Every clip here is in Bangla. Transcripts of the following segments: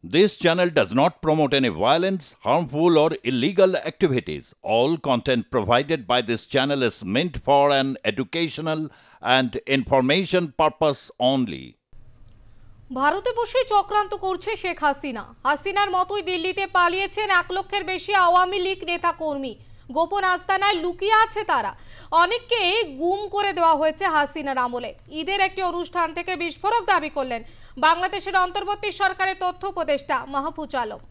This channel does not promote any violence, harmful, or illegal activities. All content provided by this channel is meant for an educational and information purpose only. ভারতে বসে চক্রান্ত করছে শেখ হাসিনা। হাসিনার মতোই দিল্লিতে পালিয়েছেন 1 লক্ষের বেশি আওয়ামী লীগ নেতা কর্মী। গোপন আস্তানায় লুকিয়ে আছে তারা। অনেককে গুম করে দেওয়া হয়েছে হাসিনার আমলে। ঈদের একটি অনুষ্ঠান থেকে বিস্ফোরক দাবি করলেন বাংলাদেশের অন্তর্বর্তী সরকারের তথ্য উপদেষ্টা মাহফুজ আলম।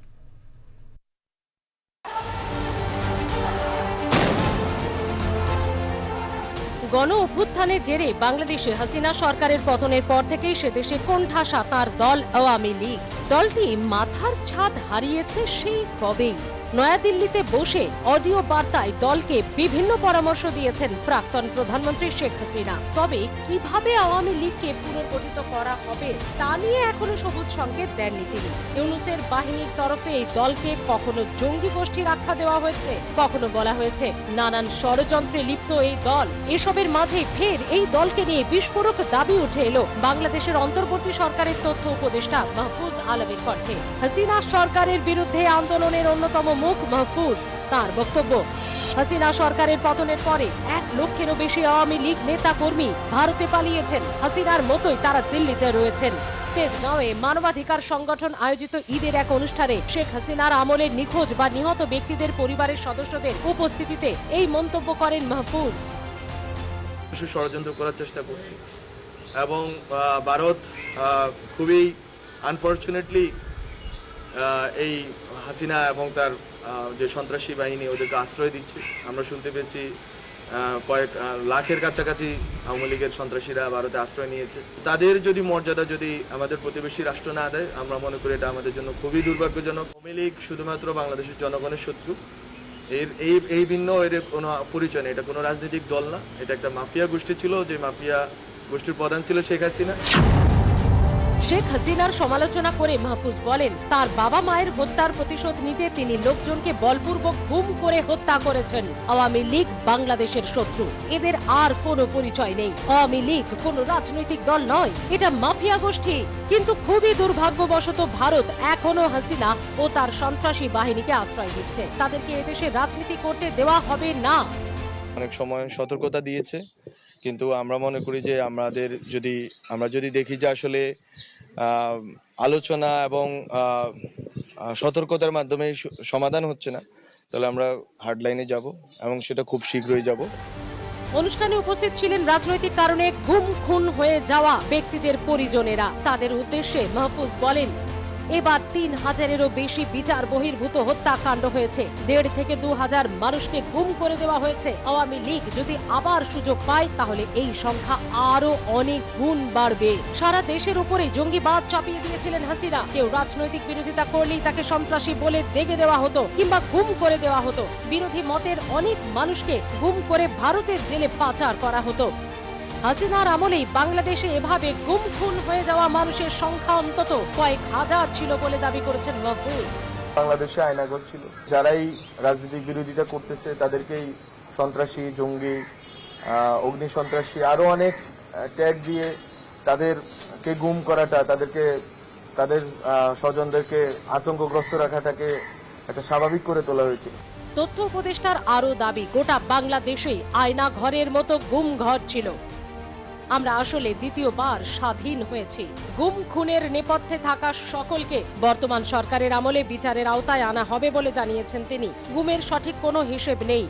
গণ অভ্যুত্থানের জেরে বাংলাদেশে হাসিনা সরকারের পতনের পর থেকেই সে দেশে কোণঠাসা তার দল আওয়ামী লীগ। দলটি মাথার ছাদ হারিয়েছে সেই কবেই। নয়াদিল্লিতে বসে অডিও বার্তায় দলকে বিভিন্ন পরামর্শ দিয়েছেন প্রাক্তন প্রধানমন্ত্রী শেখ হাসিনা। তবে কিভাবে আওয়ামী লীগকে পুনর্গঠিত করা হবে তা নিয়ে এখনো সবুজ সংকেত দেননি তিনি। ইউনূসের বাহিনীর তরফে এই দলকে কখনো জঙ্গি গোষ্ঠীর আখ্যা দেওয়া হয়েছে, কখনো বলা হয়েছে নানান ষড়যন্ত্রে লিপ্ত এই দল। এসবের মাঝে ফের এই দলকে নিয়ে বিস্ফোরক দাবি উঠে এলো বাংলাদেশের অন্তর্বর্তী সরকারের তথ্য উপদেষ্টা মাহফুজ আলমের কণ্ঠে। হাসিনা সরকারের বিরুদ্ধে আন্দোলনের অন্যতম মুখ মাহফুজ। তার বক্তব্য, হাসিনা সরকারের পতনের পরে 1 লক্ষেরও বেশি আওয়ামী লীগ নেতা কর্মী ভারতে পালিয়েছেন। হাসিনার মতোই তারা দিল্লিতে রয়েছেন। তেজগাঁওয়ে মানবাধিকার সংগঠন আয়োজিত ঈদের এক অনুষ্ঠানে শেখ হাসিনার আমলে নিখোঁজ বা নিহত ব্যক্তিদের পরিবারের সদস্যদের উপস্থিতিতে এই মন্তব্য করেন মাহফুজ। ষড়যন্ত্র করার চেষ্টা করছে এবং ভারত খুবই আনফরচুনেটলি এই হাসিনা এবং তার যে সন্ত্রাসী বাহিনী ওদেরকে আশ্রয় দিচ্ছে। আমরা শুনতে পেয়েছি কয়েক লাখের কাছাকাছি আওয়ামী লীগের সন্ত্রাসীরা ভারতে আশ্রয় নিয়েছে। তাদের যদি মর্যাদা যদি আমাদের প্রতিবেশী রাষ্ট্র না দেয়, আমরা মনে করি এটা আমাদের জন্য খুবই দুর্ভাগ্যজনক। আওয়ামী লীগ শুধুমাত্র বাংলাদেশের জনগণের শত্রু। এই ভিন্ন এর কোনো পরিচয় নেই। এটা কোনো রাজনৈতিক দল না, এটা একটা মাফিয়া গোষ্ঠী ছিল, যে মাফিয়া গোষ্ঠীর প্রধান ছিল শেখ হাসিনা। শেখ হাসিনার সমালোচনা করে মাহফুজ বলেন, তার বাবা মায়ের হত্যার প্রতিশোধ নিতে তিনি লোকজনকে বলপূর্বক গুম করে হত্যা করেছেন। আওয়ামী লীগ বাংলাদেশের শত্রু, এদের আর কোনো পরিচয় নেই। আওয়ামী লীগ কোনো রাজনৈতিক দল নয়, এটা মাফিয়া গোষ্ঠী। কিন্তু খুবই দুর্ভাগ্যবশত ভারত এখনো হাসিনা ও তার সন্ত্রাসী বাহিনীকে আশ্রয় দিচ্ছে। তাদেরকে এদেশে রাজনীতি করতে দেওয়া হবে না। অনেক সময় সতর্কতা দিয়েছে, কিন্তু আমরা মনে করি যে আমরা যদি দেখি যে আসলে আলোচনা এবং সতর্কতার মাধ্যমে সমাধান হচ্ছে না, তাহলে আমরা হার্ডলাইনে যাব এবং সেটা খুব শীঘ্রই যাব। অনুষ্ঠানে উপস্থিত ছিলেন রাজনৈতিক কারণে গুম খুন হয়ে যাওয়া ব্যক্তিদের পরিজনেরা। তাদের উদ্দেশ্যে মাহফুজ বলেন, এবার 3000-এরও বেশি বিচার বহির্ভূত হত্যাকাণ্ড হয়েছে। 1.5 থেকে 2000 মানুষকে গুম করে দেওয়া হয়েছে। আওয়ামী লীগ যদি আবার সুযোগ পায় তাহলে এই সংখ্যা আরো অনেক গুণ বাড়বে। সারা দেশের উপরে জঙ্গিবাদ চাপিয়ে দিয়েছিলেন হাসিনা। কেউ রাজনৈতিক বিরোধিতা করলেই তাকে সন্ত্রাসী বলে দেগে দেওয়া হতো কিংবা গুম করে দেওয়া হতো। বিরোধী মতের অনেক মানুষকে গুম করে ভারতের জেলে পাচার করা হতো। হাসিনার আমলেই বাংলাদেশে এভাবে গুম খুন হয়ে যাওয়া মানুষের সংখ্যা অন্তত কয়েক হাজার ছিল বলে দাবি করেছেন মাহফুজ। বাংলাদেশে আয়নাঘর ছিল, যারাই রাজনৈতিক বিরোধিতা করতেছে তাদেরকেই সন্ত্রাসী, জঙ্গি, অগ্নি সন্ত্রাসী আরো অনেক ট্যাগ দিয়ে তাদেরকে গুম করাটা, তাদের স্বজনদেরকে আতঙ্কগ্রস্ত রাখাটাকে একটা স্বাভাবিক করে তোলা হয়েছিল। তথ্য উপদেষ্টার আরো দাবি, গোটা বাংলাদেশেই আয়না ঘরের মতো গুম ঘর ছিল। আমরা আসলে দ্বিতীয়বার স্বাধীন হয়েছি। গুম খুনের নেপথ্যে থাকা সকলকে বর্তমান সরকারের আমলে বিচারের আওতায় আনা হবে বলে জানিয়েছেন তিনি। গুমের সঠিক কোনো হিসেব নেই,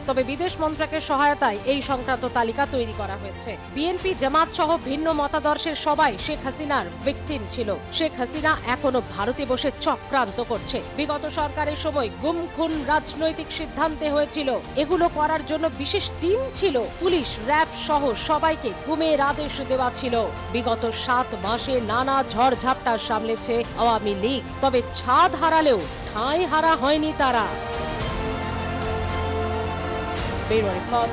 তবে বিদেশ মন্ত্রকের সহায়তায় এই সংক্রান্ত তালিকা তৈরি করা হয়েছে। বিএনপি, জামাত সহ ভিন্ন মতাদর্শের সবাই শেখ হাসিনার ভিকটিম ছিল। শেখ হাসিনা এখনো ভারতে বসে চক্রান্ত করছে। বিগত সরকারের সময় গুম খুন রাজনৈতিক সিদ্ধান্তে হয়েছিল। এগুলো করার জন্য বিশেষ টিম ছিল। পুলিশ, র্যাব সহ সবাইকে গুমের আদেশ দেওয়া ছিল। বিগত 7 মাসে নানা ঝড়ঝাপটা সামলেছে আওয়ামী লীগ, তবে ছাদ হারালেও ঠাঁই হারা হয়নি তারা। Bureau Report,